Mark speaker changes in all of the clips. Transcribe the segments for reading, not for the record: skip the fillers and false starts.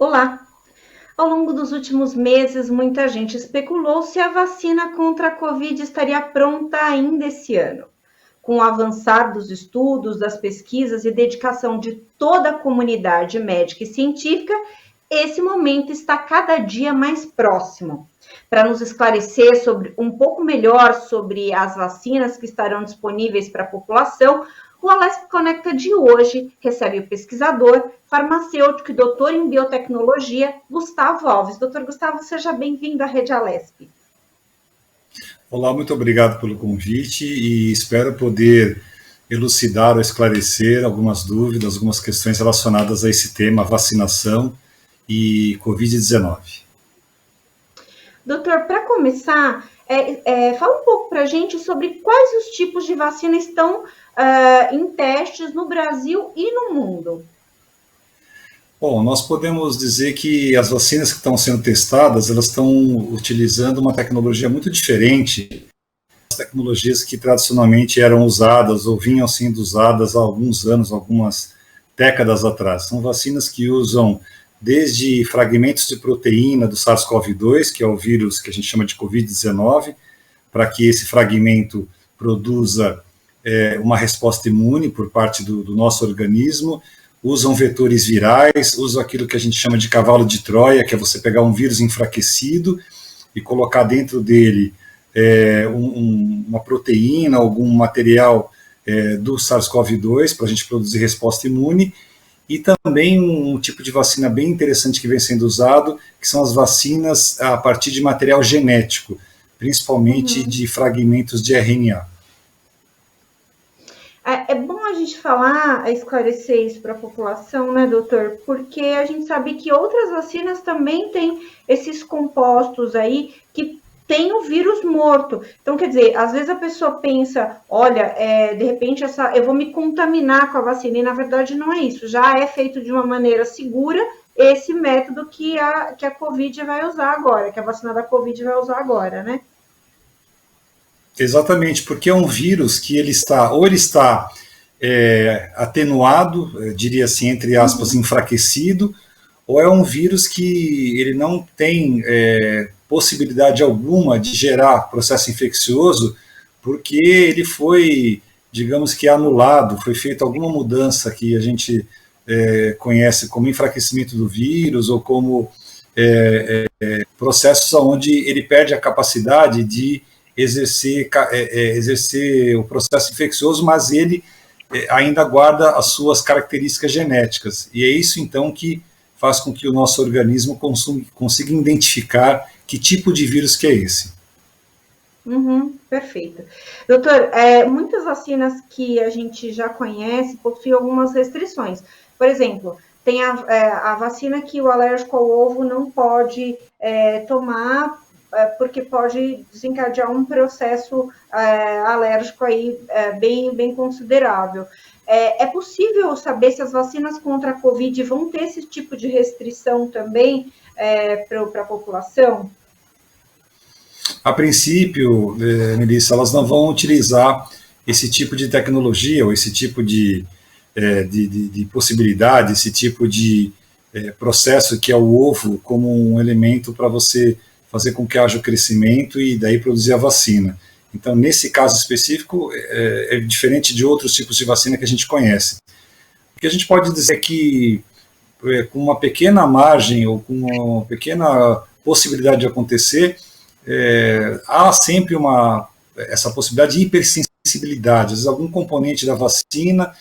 Speaker 1: Olá! Ao longo dos últimos meses, muita gente especulou se a vacina contra a Covid estaria pronta ainda esse ano. Com o avançar dos estudos, das pesquisas e dedicação de toda a comunidade médica e científica, esse momento está cada dia mais próximo. Para nos esclarecer um pouco melhor sobre as vacinas que estarão disponíveis para a população, o Alesp Conecta de hoje recebe o pesquisador, farmacêutico e doutor em biotecnologia, Gustavo Alves. Doutor Gustavo, seja bem-vindo à Rede Alesp.
Speaker 2: Olá, muito obrigado pelo convite e espero poder elucidar ou esclarecer algumas dúvidas, algumas questões relacionadas a esse tema, vacinação e Covid-19.
Speaker 1: Doutor, para começar, fala um pouco para a gente sobre quais os tipos de vacina estão em testes no Brasil e no mundo.
Speaker 2: Bom, nós podemos dizer que as vacinas que estão sendo testadas, elas estão utilizando uma tecnologia muito diferente das tecnologias que tradicionalmente eram usadas ou vinham sendo usadas há alguns anos, algumas décadas atrás. São vacinas que usam desde fragmentos de proteína do SARS-CoV-2, que é o vírus que a gente chama de Covid-19, para que esse fragmento produza uma resposta imune por parte do nosso organismo, usam vetores virais, usam aquilo que a gente chama de cavalo de Troia, que é você pegar um vírus enfraquecido e colocar dentro dele uma proteína, algum material do SARS-CoV-2 para a gente produzir resposta imune, e também um tipo de vacina bem interessante que vem sendo usado, que são as vacinas a partir de material genético, principalmente de fragmentos de RNA.
Speaker 1: É bom a gente falar, esclarecer isso para a população, né, doutor? Porque a gente sabe que outras vacinas também têm esses compostos aí que tem o vírus morto. Então, quer dizer, às vezes a pessoa pensa, olha, de repente eu vou me contaminar com a vacina, e na verdade não é isso. Já é feito de uma maneira segura esse método que a Covid vai usar agora, que a vacina da Covid vai usar agora, né?
Speaker 2: Exatamente, porque é um vírus que ele está atenuado, diria assim, entre aspas, enfraquecido, ou é um vírus que ele não tem possibilidade alguma de gerar processo infeccioso, porque ele foi, digamos que, anulado, foi feita alguma mudança que a gente conhece como enfraquecimento do vírus, ou como processos onde ele perde a capacidade de exercer o processo infeccioso, mas ele ainda guarda as suas características genéticas. E é isso, então, que faz com que o nosso organismo consiga identificar que tipo de vírus que é esse.
Speaker 1: Perfeito. Doutor, muitas vacinas que a gente já conhece possuem algumas restrições. Por exemplo, tem a vacina que o alérgico ao ovo não pode tomar, porque pode desencadear um processo alérgico aí bem considerável. É possível saber se as vacinas contra a Covid vão ter esse tipo de restrição também para a população?
Speaker 2: A princípio, Melissa, elas não vão utilizar esse tipo de tecnologia ou esse tipo de possibilidade, esse tipo de processo que é o ovo como um elemento para você fazer com que haja o crescimento e daí produzir a vacina. Então, nesse caso específico, é diferente de outros tipos de vacina que a gente conhece. O que a gente pode dizer é que, com uma pequena margem ou com uma pequena possibilidade de acontecer, há sempre essa possibilidade de hipersensibilidade, às vezes algum componente da vacina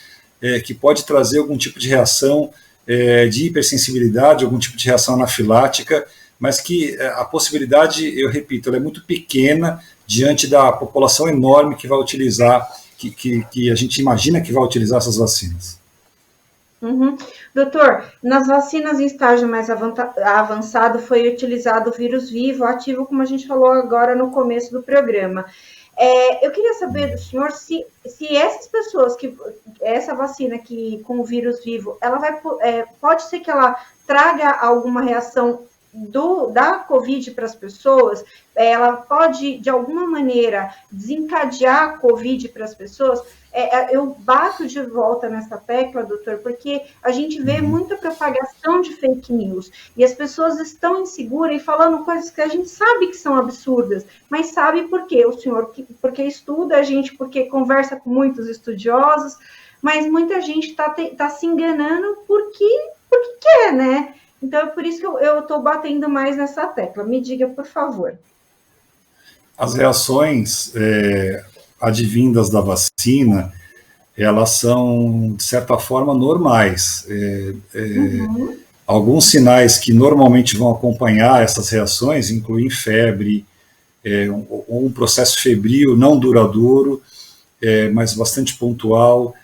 Speaker 2: que pode trazer algum tipo de reação de hipersensibilidade, algum tipo de reação anafilática, mas que a possibilidade, eu repito, ela é muito pequena diante da população enorme que vai utilizar, que a gente imagina que vai utilizar essas vacinas.
Speaker 1: Doutor, nas vacinas em estágio mais avançado foi utilizado o vírus vivo ativo, como a gente falou agora no começo do programa. Eu queria saber do senhor se essas pessoas essa vacina com o vírus vivo, ela pode ser que ela traga alguma reação da Covid para as pessoas, ela pode, de alguma maneira, desencadear a Covid para as pessoas. Eu bato de volta nessa tecla, doutor, porque a gente vê muita propagação de fake news e as pessoas estão inseguras e falando coisas que a gente sabe que são absurdas, mas sabe por quê? O senhor, porque estuda, a gente porque conversa com muitos estudiosos, mas muita gente está se enganando porque quer, né? Então, é por isso que eu estou batendo mais nessa tecla. Me diga, por favor.
Speaker 2: As reações advindas da vacina, elas são, de certa forma, normais. Alguns sinais que normalmente vão acompanhar essas reações incluem febre, um processo febril não duradouro, mas bastante pontual,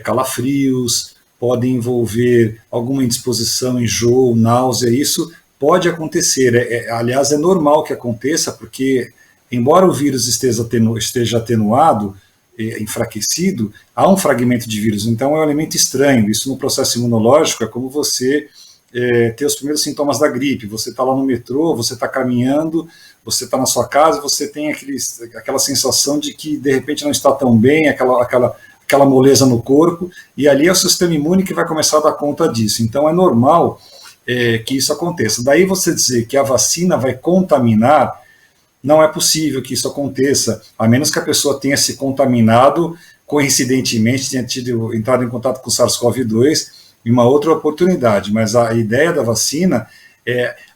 Speaker 2: calafrios, podem envolver alguma indisposição, enjoo, náusea, isso pode acontecer. Aliás, é normal que aconteça, porque, embora o vírus esteja atenuado, enfraquecido, há um fragmento de vírus, então é um elemento estranho. Isso no processo imunológico é como você ter os primeiros sintomas da gripe. Você está lá no metrô, você está caminhando, você está na sua casa, você tem aquela sensação de que de repente não está tão bem, aquela moleza no corpo, e ali é o sistema imune que vai começar a dar conta disso. Então é normal que isso aconteça. Daí você dizer que a vacina vai contaminar, não é possível que isso aconteça, a menos que a pessoa tenha se contaminado, coincidentemente, tenha entrado em contato com o SARS-CoV-2 em uma outra oportunidade. Mas a ideia da vacina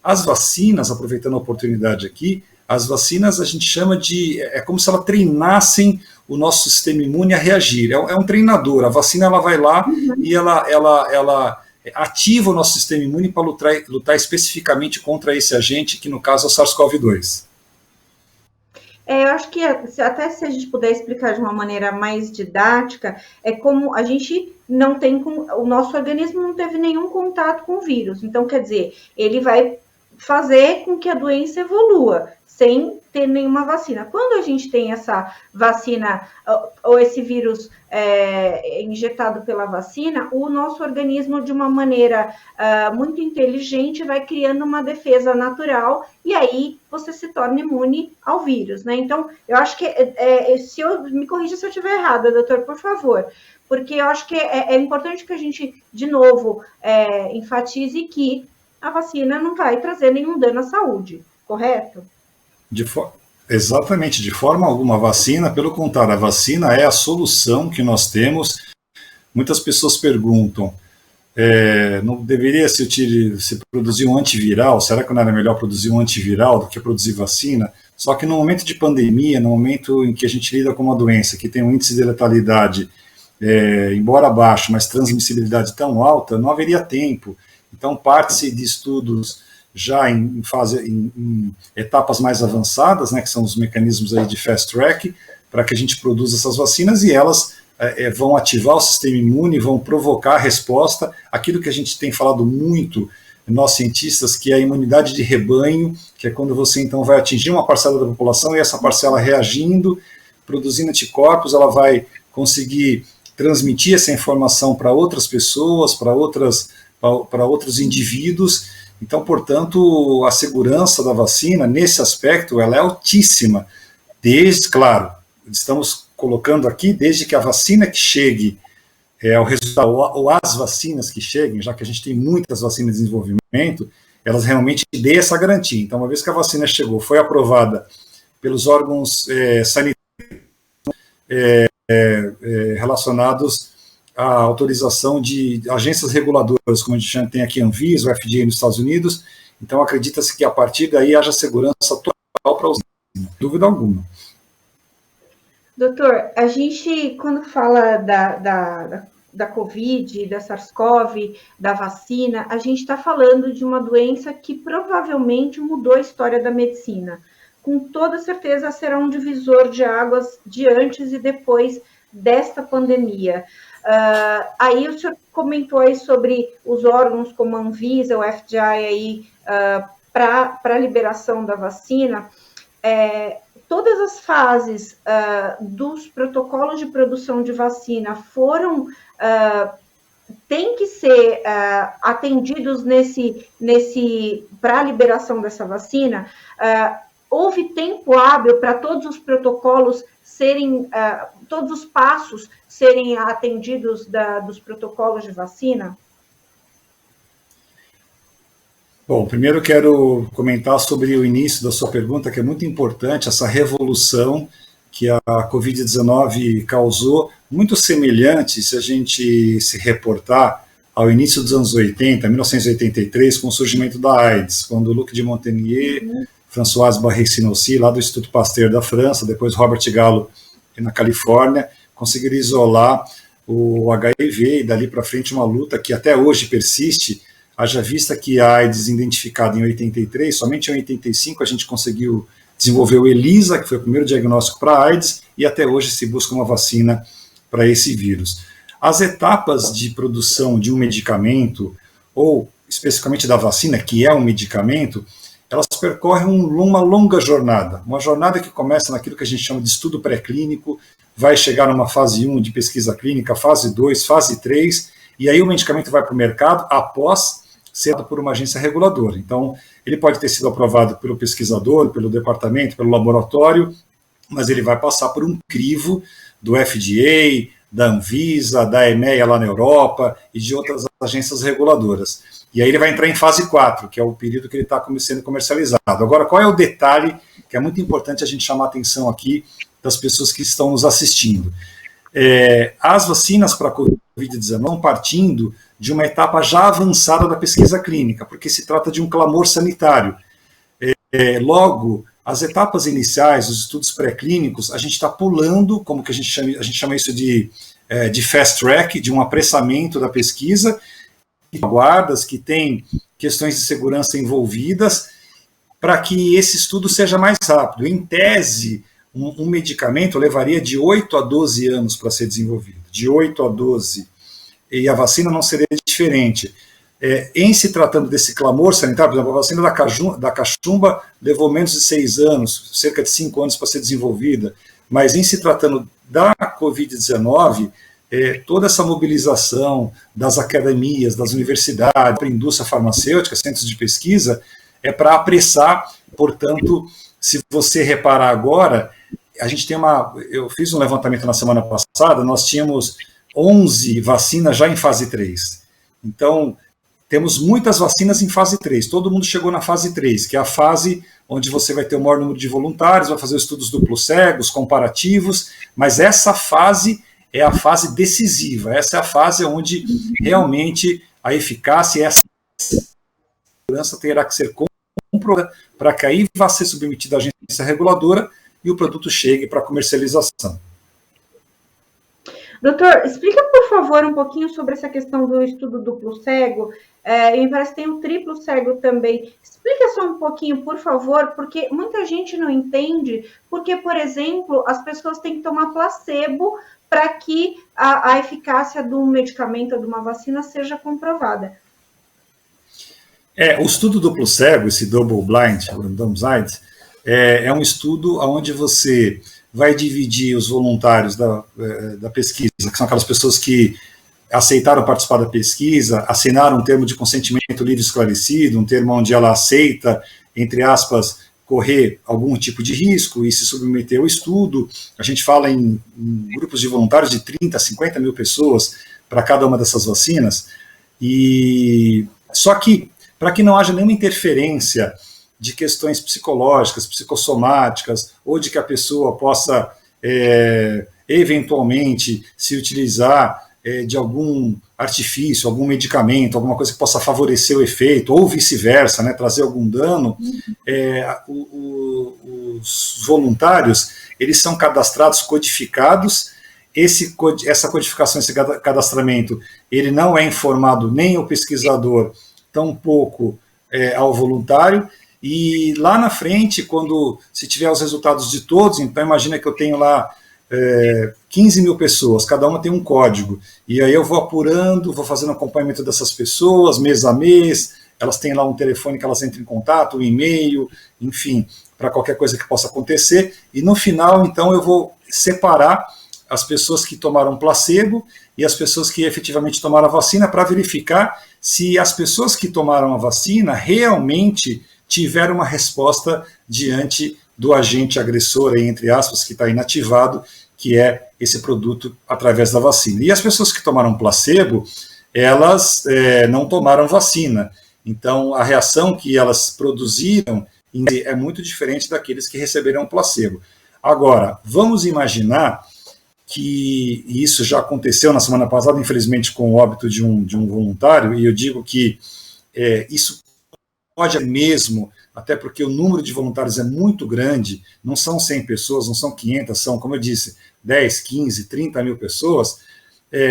Speaker 2: as vacinas, aproveitando a oportunidade aqui, as vacinas a gente chama é como se elas treinassem o nosso sistema imune a reagir. É um treinador. A vacina ela vai lá e ela ativa o nosso sistema imune para lutar especificamente contra esse agente, que no caso é o SARS-CoV-2.
Speaker 1: Eu acho que até se a gente puder explicar de uma maneira mais didática, é como a gente não tem, o nosso organismo não teve nenhum contato com o vírus. Então, quer dizer, ele vai fazer com que a doença evolua, sem ter nenhuma vacina. Quando a gente tem essa vacina, ou esse vírus injetado pela vacina, o nosso organismo, de uma maneira muito inteligente, vai criando uma defesa natural, e aí você se torna imune ao vírus, né? Então, eu acho que, me corrija se eu estiver errada, doutor, por favor, porque eu acho que é importante que a gente, de novo, enfatize que a vacina não vai trazer nenhum dano à saúde, correto?
Speaker 2: Exatamente, de forma alguma. A vacina, pelo contrário, a vacina é a solução que nós temos. Muitas pessoas perguntam, não deveria se produzir um antiviral? Será que não era melhor produzir um antiviral do que produzir vacina? Só que no momento de pandemia, no momento em que a gente lida com uma doença que tem um índice de letalidade, embora baixo, mas transmissibilidade tão alta, não haveria tempo. Então, parte-se de estudos já em etapas mais avançadas, né, que são os mecanismos aí de fast track, para que a gente produza essas vacinas, e elas vão ativar o sistema imune, vão provocar a resposta, aquilo que a gente tem falado muito, nós cientistas, que é a imunidade de rebanho, que é quando você então vai atingir uma parcela da população, e essa parcela reagindo, produzindo anticorpos, ela vai conseguir transmitir essa informação para outras pessoas, para outros indivíduos. Então, portanto, a segurança da vacina, nesse aspecto, ela é altíssima. Claro, estamos colocando aqui, desde que a vacina que chegue, o resultado, ou as vacinas que cheguem, já que a gente tem muitas vacinas em desenvolvimento, elas realmente dêem essa garantia. Então, uma vez que a vacina chegou, foi aprovada pelos órgãos sanitários relacionados a autorização de agências reguladoras, como a gente tem aqui a Anvisa, o FDA nos Estados Unidos. Então, acredita-se que a partir daí haja segurança total para usar, sem dúvida alguma.
Speaker 1: Doutor, a gente, quando fala da Covid, da SARS-CoV, da vacina, a gente está falando de uma doença que provavelmente mudou a história da medicina. Com toda certeza será um divisor de águas de antes e depois desta pandemia. Aí o senhor comentou aí sobre os órgãos como a Anvisa, o FDA aí para a liberação da vacina. Todas as fases dos protocolos de produção de vacina foram tem que ser atendidos para a liberação dessa vacina? Houve tempo hábil para todos os protocolos serem, todos os passos serem atendidos dos protocolos de vacina?
Speaker 2: Bom, primeiro quero comentar sobre o início da sua pergunta, que é muito importante, essa revolução que a Covid-19 causou, muito semelhante, se a gente se reportar, ao início dos anos 80, 1983, com o surgimento da AIDS, quando Luc de Montagnier, Françoise Barré-Sinoussi, lá do Instituto Pasteur da França, depois Robert Gallo, na Califórnia, conseguiram isolar o HIV, e dali para frente uma luta que até hoje persiste, haja vista que a AIDS identificada em 83, somente em 85 a gente conseguiu desenvolver o ELISA, que foi o primeiro diagnóstico para a AIDS, e até hoje se busca uma vacina para esse vírus. As etapas de produção de um medicamento, ou especificamente da vacina, que é um medicamento, elas percorrem uma longa jornada, uma jornada que começa naquilo que a gente chama de estudo pré-clínico, vai chegar numa fase 1 de pesquisa clínica, fase 2, fase 3, e aí o medicamento vai para o mercado após ser por uma agência reguladora. Então, ele pode ter sido aprovado pelo pesquisador, pelo departamento, pelo laboratório, mas ele vai passar por um crivo do FDA, da Anvisa, da EMEA lá na Europa e de outras agências reguladoras. E aí ele vai entrar em fase 4, que é o período que ele está sendo comercializado. Agora, qual é o detalhe que é muito importante a gente chamar a atenção aqui das pessoas que estão nos assistindo? As vacinas para a Covid-19 estão partindo de uma etapa já avançada da pesquisa clínica, porque se trata de um clamor sanitário. Logo, as etapas iniciais, os estudos pré-clínicos, a gente está pulando, como que a gente chama isso de fast track, de um apressamento da pesquisa, guardas que tem questões de segurança envolvidas, para que esse estudo seja mais rápido. Em tese, um medicamento levaria de 8 a 12 anos para ser desenvolvido, de 8 a 12, e a vacina não seria diferente. Em se tratando desse clamor sanitário, por exemplo, a vacina da cachumba levou menos de 6 anos, cerca de 5 anos para ser desenvolvida, mas em se tratando da Covid-19, toda essa mobilização das academias, das universidades, da indústria farmacêutica, centros de pesquisa, é para apressar. Portanto, se você reparar agora, a gente tem eu fiz um levantamento na semana passada, nós tínhamos 11 vacinas já em fase 3. Então, temos muitas vacinas em fase 3. Todo mundo chegou na fase 3, que é a fase onde você vai ter o maior número de voluntários, vai fazer estudos duplos cegos, comparativos, mas essa fase é a fase decisiva. Essa é a fase onde realmente a eficácia e essa segurança terá que ser comprovada para que aí vá ser submetida à agência reguladora e o produto chegue para comercialização.
Speaker 1: Doutor, explica, por favor, um pouquinho sobre essa questão do estudo duplo cego. Me parece que tem o triplo cego também. Explica só um pouquinho, por favor, porque muita gente não entende, porque, por exemplo, as pessoas têm que tomar placebo para que a eficácia de um medicamento ou de uma vacina seja comprovada.
Speaker 2: O estudo duplo cego, esse double blind, randomized, é um estudo onde você vai dividir os voluntários da pesquisa, que são aquelas pessoas que aceitaram participar da pesquisa, assinaram um termo de consentimento livre e esclarecido, um termo onde ela aceita, entre aspas, correr algum tipo de risco e se submeter ao estudo. A gente fala em grupos de voluntários de 30, 50 mil pessoas para cada uma dessas vacinas. Só que, para que não haja nenhuma interferência de questões psicológicas, psicossomáticas, ou de que a pessoa possa, eventualmente, se utilizar de algum artifício, algum medicamento, alguma coisa que possa favorecer o efeito, ou vice-versa, né, trazer algum dano, os voluntários, eles são cadastrados, codificados. Essa codificação, esse cadastramento, ele não é informado nem ao pesquisador, tampouco ao voluntário. E lá na frente, se tiver os resultados de todos, então imagina que eu tenho lá 15 mil pessoas, cada uma tem um código, e aí eu vou apurando, vou fazendo acompanhamento dessas pessoas, mês a mês, elas têm lá um telefone que elas entram em contato, um e-mail, enfim, para qualquer coisa que possa acontecer, e no final, então, eu vou separar as pessoas que tomaram placebo e as pessoas que efetivamente tomaram a vacina, para verificar se as pessoas que tomaram a vacina realmente tiveram uma resposta diante do agente agressor, entre aspas, que está inativado, que é esse produto através da vacina. E as pessoas que tomaram placebo, elas não tomaram vacina. Então, a reação que elas produziram é muito diferente daqueles que receberam placebo. Agora, vamos imaginar que isso já aconteceu na semana passada, infelizmente, com o óbito de um voluntário, e eu digo que isso pode mesmo, até porque o número de voluntários é muito grande, não são 100 pessoas, não são 500, são, como eu disse, 10, 15, 30 mil pessoas.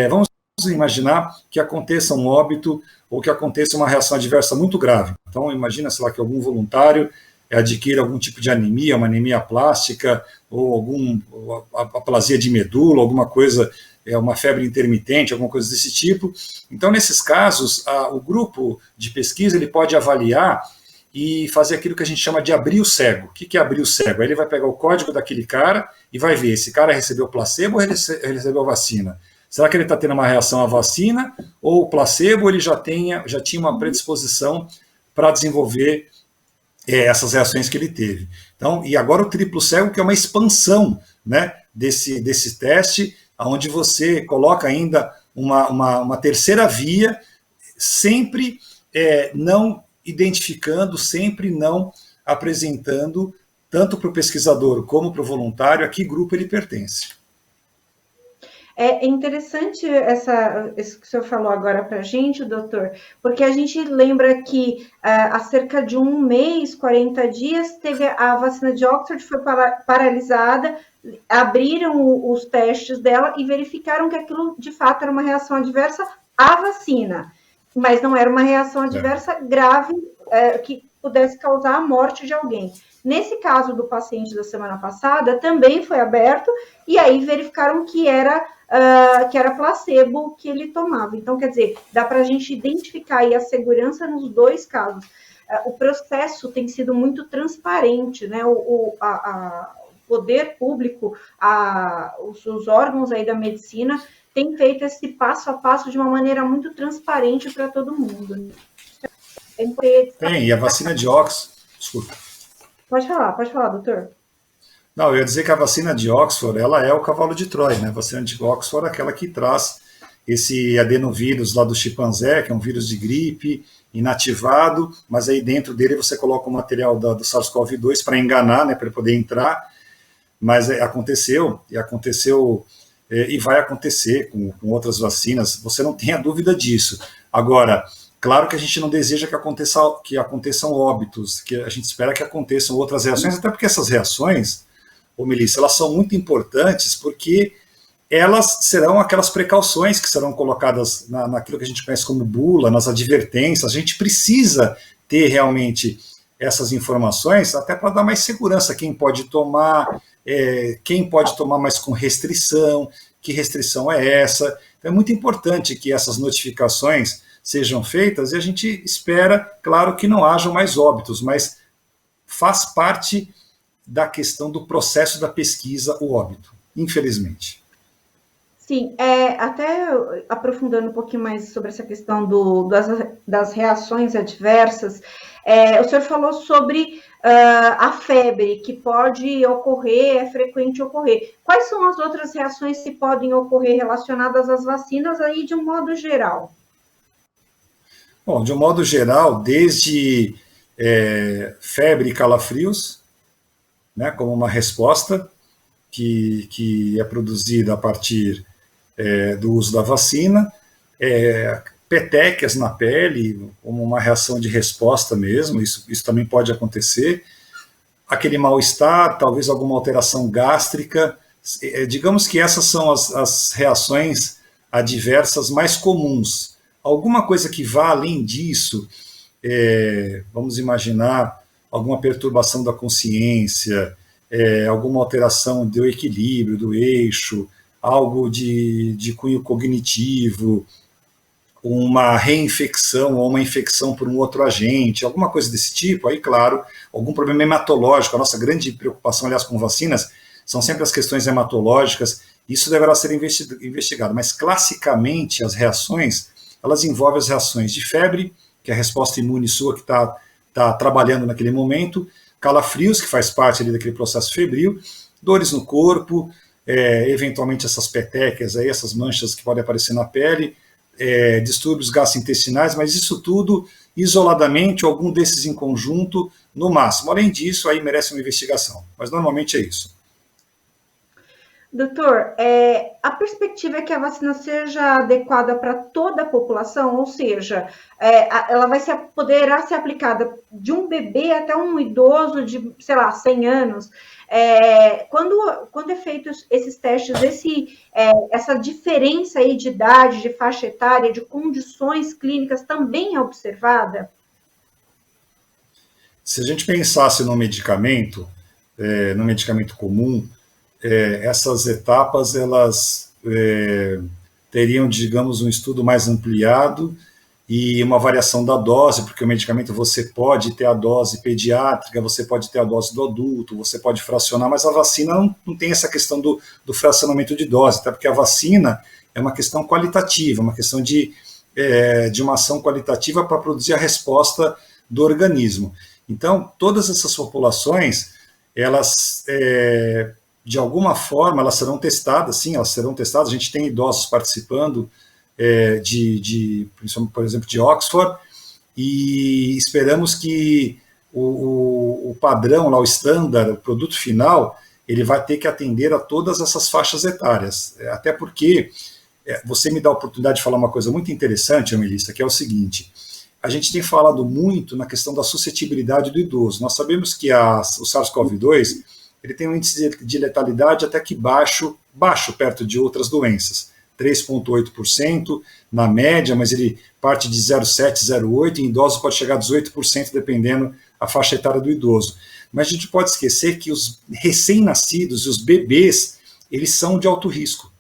Speaker 2: Vamos imaginar que aconteça um óbito ou que aconteça uma reação adversa muito grave. Então, imagina, sei lá, que algum voluntário adquira algum tipo de anemia, uma anemia plástica, ou aplasia de medula, alguma coisa, uma febre intermitente, alguma coisa desse tipo. Então, nesses casos, o grupo de pesquisa ele pode avaliar e fazer aquilo que a gente chama de abrir o cego. O que é abrir o cego? Aí ele vai pegar o código daquele cara e vai ver, esse cara recebeu placebo ou ele recebeu vacina? Será que ele está tendo uma reação à vacina ou o placebo, ou ele já tinha uma predisposição para desenvolver essas reações que ele teve? Então, e agora o triplo cego, que é uma expansão, né, desse teste, onde você coloca ainda uma terceira via, sempre não identificando, sempre não apresentando, tanto para o pesquisador como para o voluntário, a que grupo ele pertence.
Speaker 1: É interessante isso que o senhor falou agora para a gente, doutor, porque a gente lembra que há cerca de um mês, 40 dias, teve a vacina de Oxford, foi paralisada, abriram os testes dela e verificaram que aquilo, de fato, era uma reação adversa à vacina, mas não era uma reação adversa grave que pudesse causar a morte de alguém. Nesse caso do paciente da semana passada, também foi aberto, e aí verificaram que era placebo que ele tomava. Então, quer dizer, dá para a gente identificar aí a segurança nos dois casos. O processo tem sido muito transparente, né? O poder público, os órgãos aí da medicina têm feito esse passo a passo de uma maneira muito transparente para todo mundo.
Speaker 2: Tem, e a vacina de Oxford... Desculpa.
Speaker 1: Pode falar, doutor.
Speaker 2: Não, eu ia dizer que a vacina de Oxford, ela é o cavalo de Troia, né? A vacina de Oxford é aquela que traz esse adenovírus lá do chimpanzé, que é um vírus de gripe, inativado, mas aí dentro dele você coloca o material do SARS-CoV-2 para enganar, né, para ele poder entrar, mas aconteceu e vai acontecer com outras vacinas, você não tenha dúvida disso. Agora, claro que a gente não deseja que aconteçam óbitos, que a gente espera que aconteçam outras reações, até porque essas reações, Melissa, elas são muito importantes porque elas serão aquelas precauções que serão colocadas naquilo que a gente conhece como bula, nas advertências. A gente precisa ter realmente essas informações até para dar mais segurança. Quem pode tomar mais com restrição, que restrição é essa. Então é muito importante que essas notificações sejam feitas e a gente espera, claro, que não hajam mais óbitos, mas faz parte da questão do processo da pesquisa o óbito, infelizmente.
Speaker 1: Sim, até aprofundando um pouquinho mais sobre essa questão das reações adversas, o senhor falou sobre a febre, que pode ocorrer, é frequente ocorrer. Quais são as outras reações que podem ocorrer relacionadas às vacinas aí de um modo geral?
Speaker 2: Bom, de um modo geral, desde febre e calafrios, né, como uma resposta que é produzida a partir do uso da vacina, petequias na pele, como uma reação de resposta mesmo, isso também pode acontecer, aquele mal-estar, talvez alguma alteração gástrica, digamos que essas são as reações adversas mais comuns. Alguma coisa que vá além disso, vamos imaginar alguma perturbação da consciência, alguma alteração do equilíbrio, do eixo, algo de cunho cognitivo, uma reinfecção ou uma infecção por um outro agente, alguma coisa desse tipo, aí, claro, algum problema hematológico. A nossa grande preocupação, aliás, com vacinas, são sempre as questões hematológicas, Isso deverá ser investigado, mas classicamente as reações, elas envolvem as reações de febre, que é a resposta imune sua que está trabalhando naquele momento, calafrios, que faz parte ali daquele processo febril, dores no corpo, eventualmente essas petecas, aí, essas manchas que podem aparecer na pele, distúrbios gastrointestinais, mas isso tudo isoladamente, algum desses em conjunto, no máximo. Além disso, aí merece uma investigação, mas normalmente é isso.
Speaker 1: Doutor, a perspectiva é que a vacina seja adequada para toda a população, ou seja, ela poderá ser aplicada de um bebê até um idoso de, sei lá, 100 anos. Quando é feito esses testes, essa diferença aí de idade, de faixa etária, de condições clínicas também é observada?
Speaker 2: Se a gente pensasse no medicamento comum, essas etapas elas teriam, digamos, um estudo mais ampliado e uma variação da dose, porque o medicamento você pode ter a dose pediátrica, você pode ter a dose do adulto, você pode fracionar, mas a vacina não tem essa questão do fracionamento de dose, até porque a vacina é uma questão qualitativa, uma questão de uma ação qualitativa para produzir a resposta do organismo. Então, todas essas populações, elas de alguma forma, elas serão testadas, sim, elas serão testadas. A gente tem idosos participando, por exemplo, de Oxford, e esperamos que o padrão, lá, o estándar, o produto final, ele vai ter que atender a todas essas faixas etárias. Até porque você me dá a oportunidade de falar uma coisa muito interessante, Amelissa, que é o seguinte: a gente tem falado muito na questão da suscetibilidade do idoso. Nós sabemos que o SARS-CoV-2 ele tem um índice de letalidade até que baixo perto de outras doenças, 3,8% na média, mas ele parte de 0,7%, 0,8%, em idosos pode chegar a 18%, dependendo da faixa etária do idoso. Mas a gente pode esquecer que os recém-nascidos e os bebês, eles são de alto risco.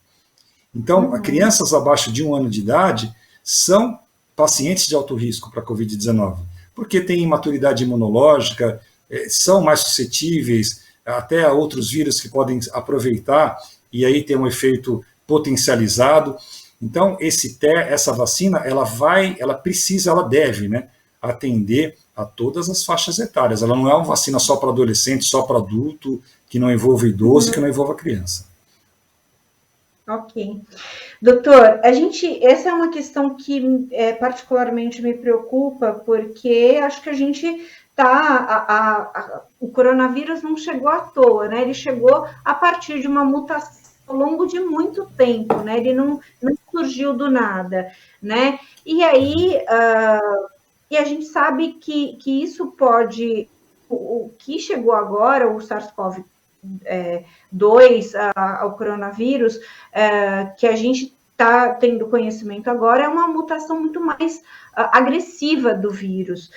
Speaker 2: Então, crianças abaixo de 1 ano de idade são pacientes de alto risco para a Covid-19, porque têm imaturidade imunológica, são mais suscetíveis até a outros vírus que podem aproveitar e aí ter um efeito potencializado. Então, essa vacina, ela deve, né, atender a todas as faixas etárias. Ela não é uma vacina só para adolescente, só para adulto, que não envolva idoso, que não envolva criança.
Speaker 1: Ok. Doutor, essa é uma questão que particularmente me preocupa, porque acho que a gente o coronavírus não chegou à toa, né? Ele chegou a partir de uma mutação ao longo de muito tempo, né? Ele não surgiu do nada, né? E aí, a gente sabe que isso pode, o que chegou agora, o SARS-CoV-2, ao coronavírus, que a gente está tendo conhecimento agora, é uma mutação muito mais agressiva do vírus.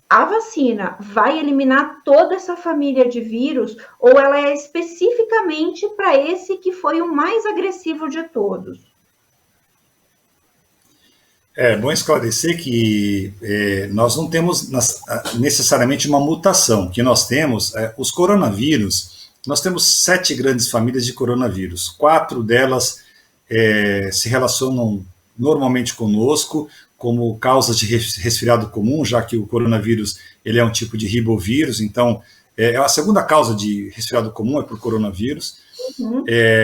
Speaker 1: A vacina vai eliminar toda essa família de vírus ou ela é especificamente para esse que foi o mais agressivo de todos?
Speaker 2: É bom esclarecer que nós não temos necessariamente uma mutação. Que nós temos, os coronavírus, nós temos 7 grandes famílias de coronavírus. 4 delas se relacionam normalmente conosco, como causas de resfriado comum, já que o coronavírus ele é um tipo de ribovírus, então a segunda causa de resfriado comum é por coronavírus.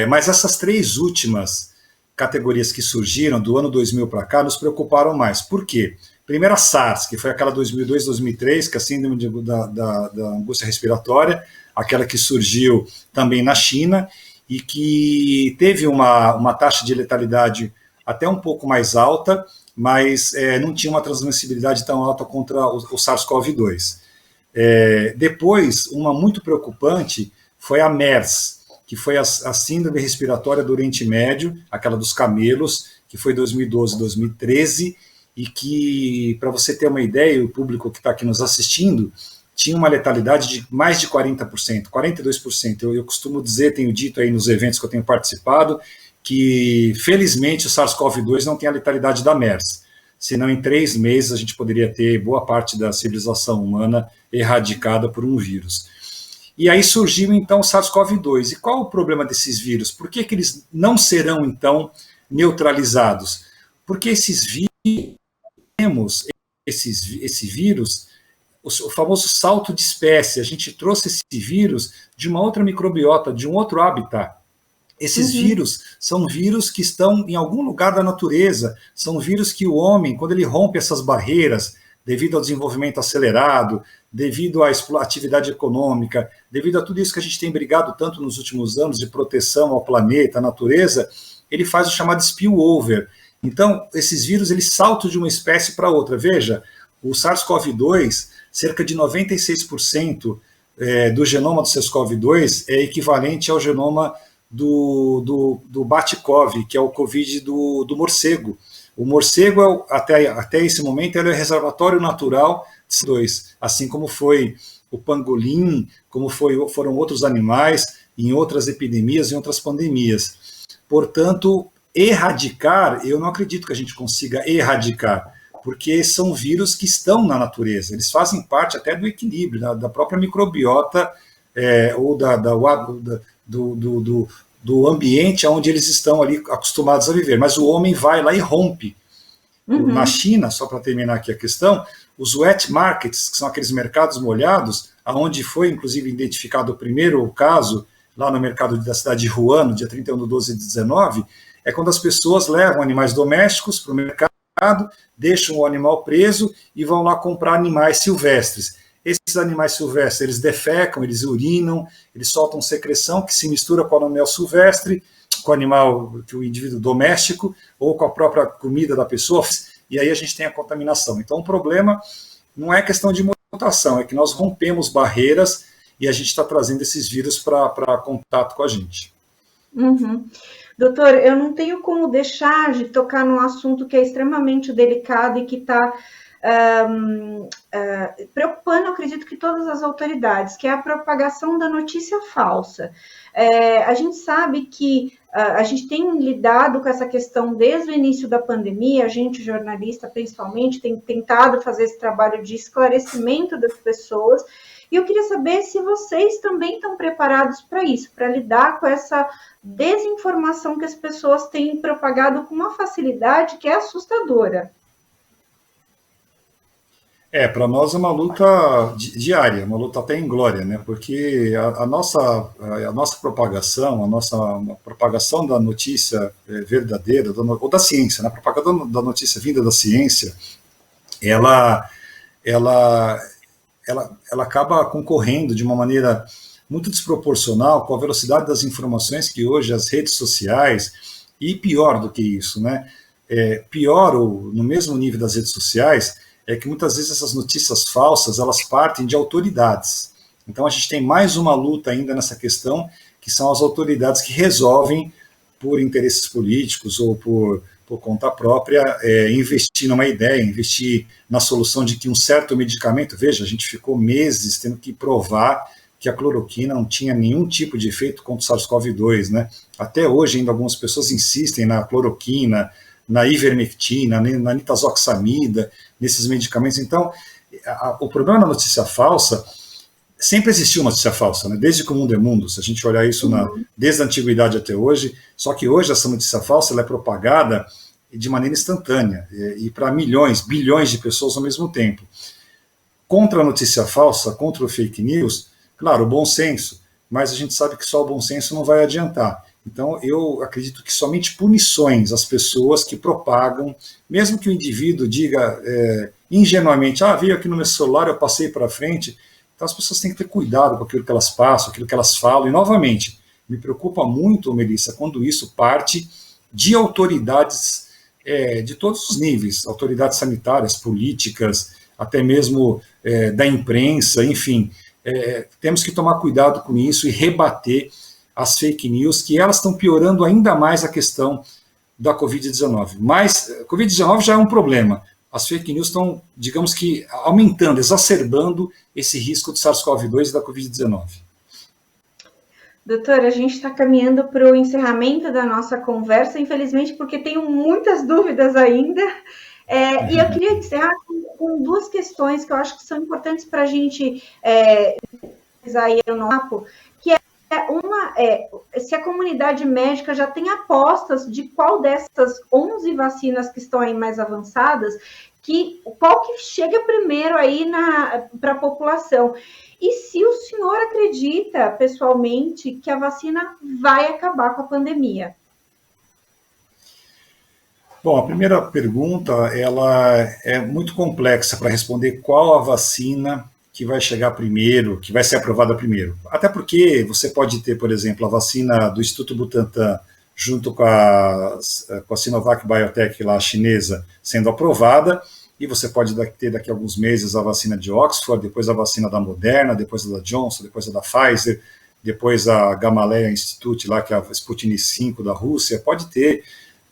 Speaker 2: Mas essas 3 últimas categorias que surgiram do ano 2000 para cá nos preocuparam mais. Por quê? Primeiro a SARS, que foi aquela 2002, 2003, que é a síndrome da angústia respiratória, aquela que surgiu também na China e que teve uma taxa de letalidade até um pouco mais alta, mas não tinha uma transmissibilidade tão alta contra o SARS-CoV-2. Depois, uma muito preocupante foi a MERS, que foi a síndrome respiratória do Oriente Médio, aquela dos camelos, que foi 2012, 2013, e que, para você ter uma ideia, o público que está aqui nos assistindo, tinha uma letalidade de mais de 40%, 42%. Eu costumo dizer, tenho dito aí nos eventos que eu tenho participado, que, felizmente, o SARS-CoV-2 não tem a letalidade da MERS, senão em 3 meses a gente poderia ter boa parte da civilização humana erradicada por um vírus. E aí surgiu, então, o SARS-CoV-2. E qual o problema desses vírus? Por que, que eles não serão, então, neutralizados? Porque esses vírus, esse vírus, o famoso salto de espécie, a gente trouxe esse vírus de uma outra microbiota, de um outro habitat. Esses vírus são vírus que estão em algum lugar da natureza, são vírus que o homem, quando ele rompe essas barreiras, devido ao desenvolvimento acelerado, devido à atividade econômica, devido a tudo isso que a gente tem brigado tanto nos últimos anos de proteção ao planeta, à natureza, ele faz o chamado spillover. Então, esses vírus, eles saltam de uma espécie para outra. Veja, o SARS-CoV-2, cerca de 96% do genoma do SARS-CoV-2 é equivalente ao genoma do Bat-Cov, que é o Covid do morcego. O morcego, até esse momento, ele é o reservatório natural de SARS-CoV-2, assim como foi o pangolim, como foram outros animais em outras epidemias, em outras pandemias. Portanto, erradicar, eu não acredito que a gente consiga erradicar, porque são vírus que estão na natureza, eles fazem parte até do equilíbrio, da própria microbiota, ou do ambiente onde eles estão ali acostumados a viver, mas o homem vai lá e rompe. Na China, só para terminar aqui a questão, os wet markets, que são aqueles mercados molhados, onde foi inclusive identificado o primeiro caso, lá no mercado da cidade de Wuhan, no dia 31/12/19, é quando as pessoas levam animais domésticos para o mercado, deixam o animal preso e vão lá comprar animais silvestres. Esses animais silvestres, eles defecam, eles urinam, eles soltam secreção que se mistura com o animal silvestre, com o animal, que o indivíduo doméstico, ou com a própria comida da pessoa, e aí a gente tem a contaminação. Então, o problema não é questão de mutação, é que nós rompemos barreiras e a gente está trazendo esses vírus para contato com a gente.
Speaker 1: Doutor, eu não tenho como deixar de tocar num assunto que é extremamente delicado e que está preocupando, acredito que todas as autoridades, que é a propagação da notícia falsa. A gente sabe que a gente tem lidado com essa questão desde o início da pandemia, a gente, jornalista principalmente, tem tentado fazer esse trabalho de esclarecimento das pessoas, e eu queria saber se vocês também estão preparados para isso, para lidar com essa desinformação que as pessoas têm propagado com uma facilidade que é assustadora.
Speaker 2: Para nós é uma luta diária, uma luta até inglória, né? Porque a nossa propagação, a propagação da notícia verdadeira, ou da ciência, né? A propagação da notícia vinda da ciência, ela acaba concorrendo de uma maneira muito desproporcional com a velocidade das informações que hoje as redes sociais, e pior do que isso, né? Pior, ou no mesmo nível das redes sociais, é que muitas vezes essas notícias falsas, elas partem de autoridades. Então a gente tem mais uma luta ainda nessa questão, que são as autoridades que resolvem, por interesses políticos ou por conta própria, investir numa ideia, investir na solução de que um certo medicamento, veja, a gente ficou meses tendo que provar que a cloroquina não tinha nenhum tipo de efeito contra o SARS-CoV-2, né? Até hoje ainda algumas pessoas insistem na cloroquina, na ivermectina, na nitazoxamida, nesses medicamentos. Então, o problema da notícia falsa, sempre existiu notícia falsa, né? Desde que o mundo é mundo, se a gente olhar isso desde a antiguidade até hoje, só que hoje essa notícia falsa ela é propagada de maneira instantânea, e para milhões, bilhões de pessoas ao mesmo tempo. Contra a notícia falsa, contra o fake news, claro, o bom senso, mas a gente sabe que só o bom senso não vai adiantar. Então, eu acredito que somente punições às pessoas que propagam, mesmo que o indivíduo diga ingenuamente, veio aqui no meu celular, eu passei para frente. Então, as pessoas têm que ter cuidado com aquilo que elas passam, aquilo que elas falam. E, novamente, me preocupa muito, Melissa, quando isso parte de autoridades de todos os níveis, autoridades sanitárias, políticas, até mesmo da imprensa, enfim. Temos que tomar cuidado com isso e rebater as fake news, que elas estão piorando ainda mais a questão da Covid-19. Mas a Covid-19 já é um problema. As fake news estão, digamos que, aumentando, exacerbando esse risco do SARS-CoV-2 e da Covid-19.
Speaker 1: Doutora, a gente está caminhando para o encerramento da nossa conversa, infelizmente, porque tenho muitas dúvidas ainda. E eu queria encerrar com duas questões que eu acho que são importantes para a gente aí eu não, que se a comunidade médica já tem apostas de qual dessas 11 vacinas que estão aí mais avançadas, qual que chega primeiro aí para a população. E se o senhor acredita, pessoalmente, que a vacina vai acabar com a pandemia?
Speaker 2: Bom, a primeira pergunta, ela é muito complexa para responder qual a vacina que vai chegar primeiro, que vai ser aprovada primeiro. Até porque você pode ter, por exemplo, a vacina do Instituto Butantan junto com a Sinovac Biotech lá chinesa sendo aprovada, e você pode ter daqui a alguns meses a vacina de Oxford, depois a vacina da Moderna, depois a da Johnson, depois a da Pfizer, depois a Gamaleya Institute lá, que é a Sputnik V da Rússia, pode ter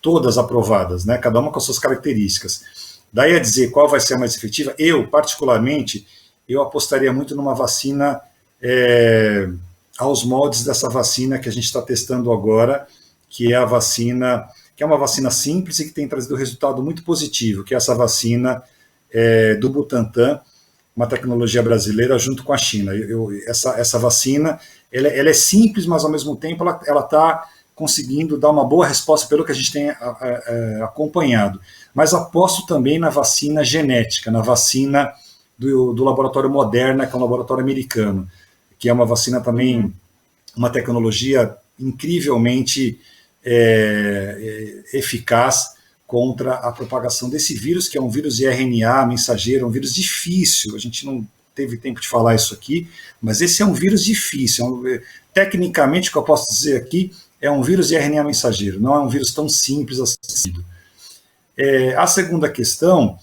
Speaker 2: todas aprovadas, né? Cada uma com as suas características. Daí a dizer qual vai ser a mais efetiva, eu, particularmente, eu apostaria muito numa vacina aos moldes dessa vacina que a gente está testando agora, que é a vacina, que é uma vacina simples e que tem trazido resultado muito positivo, que é essa vacina do Butantan, uma tecnologia brasileira junto com a China. Essa vacina, ela é simples, mas ao mesmo tempo ela está conseguindo dar uma boa resposta pelo que a gente tem acompanhado. Mas aposto também na vacina genética, na vacina do laboratório Moderna, que é um laboratório americano, que é uma vacina também, uma tecnologia incrivelmente eficaz contra a propagação desse vírus, que é um vírus de RNA mensageiro, um vírus difícil, a gente não teve tempo de falar isso aqui, mas esse é um vírus difícil. Tecnicamente, o que eu posso dizer aqui é um vírus de RNA mensageiro, não é um vírus tão simples assim. A segunda questão,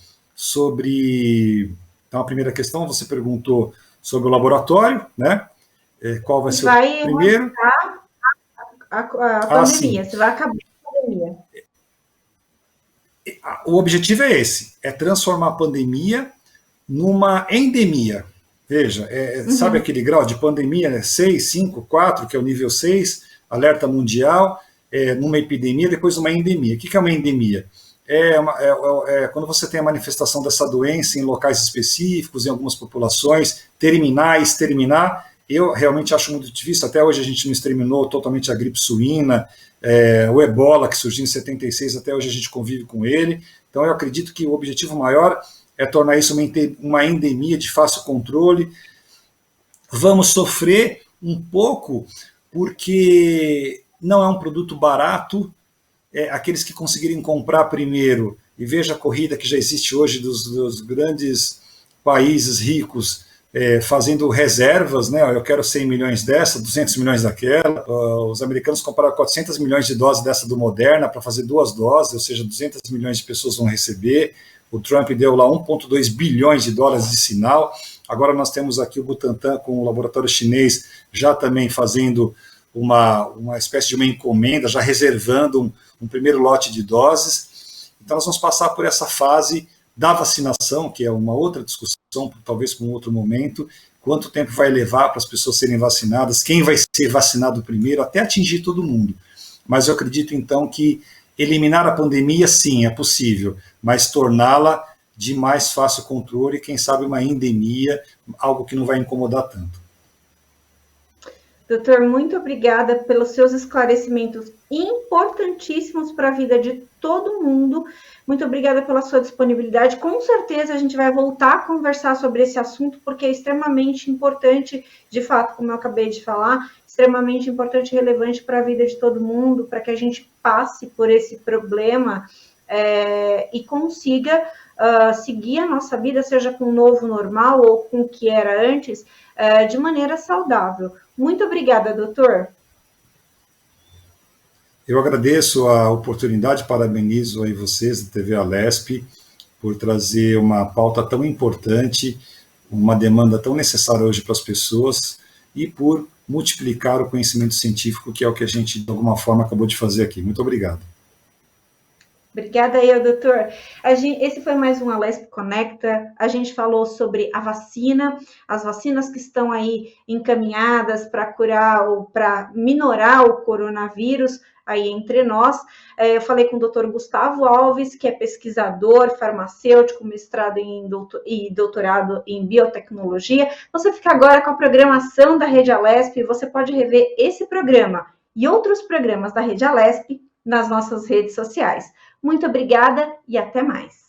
Speaker 2: então, a primeira questão, você perguntou sobre o laboratório, né? Qual vai ser o primeiro?
Speaker 1: A pandemia, você vai acabar a pandemia.
Speaker 2: O objetivo é esse, é transformar a pandemia numa endemia. Veja, sabe aquele grau de pandemia, né? 6, 5, 4, que é o nível 6, alerta mundial, numa epidemia, depois uma endemia. O que é uma endemia? Quando você tem a manifestação dessa doença em locais específicos, em algumas populações, exterminar, eu realmente acho muito difícil. Até hoje a gente não exterminou totalmente a gripe suína, o ebola, que surgiu em 76, até hoje a gente convive com ele. Então eu acredito que o objetivo maior é tornar isso uma endemia de fácil controle. Vamos sofrer um pouco, porque não é um produto barato. Aqueles que conseguirem comprar primeiro, e veja a corrida que já existe hoje dos grandes países ricos fazendo reservas, né? Eu quero 100 milhões dessa, 200 milhões daquela. Os americanos compraram 400 milhões de doses dessa do Moderna para fazer 2 doses, ou seja, 200 milhões de pessoas vão receber. O Trump deu lá 1,2 bilhões de dólares de sinal. Agora nós temos aqui o Butantan com o laboratório chinês já também fazendo uma espécie de uma encomenda, já reservando um primeiro lote de doses. Então nós vamos passar por essa fase da vacinação, que é uma outra discussão, talvez para um outro momento, quanto tempo vai levar para as pessoas serem vacinadas, quem vai ser vacinado primeiro, até atingir todo mundo. Mas eu acredito então que eliminar a pandemia, sim, é possível, mas torná-la de mais fácil controle, quem sabe uma endemia, algo que não vai incomodar tanto.
Speaker 1: Doutor, muito obrigada pelos seus esclarecimentos importantíssimos para a vida de todo mundo. Muito obrigada pela sua disponibilidade. Com certeza a gente vai voltar a conversar sobre esse assunto, porque é extremamente importante, de fato, como eu acabei de falar, extremamente importante e relevante para a vida de todo mundo, para que a gente passe por esse problema e consiga seguir a nossa vida, seja com o novo normal ou com o que era antes, de maneira saudável. Muito obrigada, doutor.
Speaker 2: Eu agradeço a oportunidade, parabenizo aí vocês da TV Alesp por trazer uma pauta tão importante, uma demanda tão necessária hoje para as pessoas e por multiplicar o conhecimento científico, que é o que a gente, de alguma forma, acabou de fazer aqui. Muito obrigado.
Speaker 1: Obrigada aí, doutor. Esse foi mais um Alesp Conecta. A gente falou sobre a vacina, as vacinas que estão aí encaminhadas para curar ou para minorar o coronavírus. aí entre nós. Eu falei com o Dr. Gustavo Alves, que é pesquisador farmacêutico, mestrado e doutorado em biotecnologia. Você fica agora com a programação da Rede Alesp, você pode rever esse programa e outros programas da Rede Alesp nas nossas redes sociais. Muito obrigada e até mais.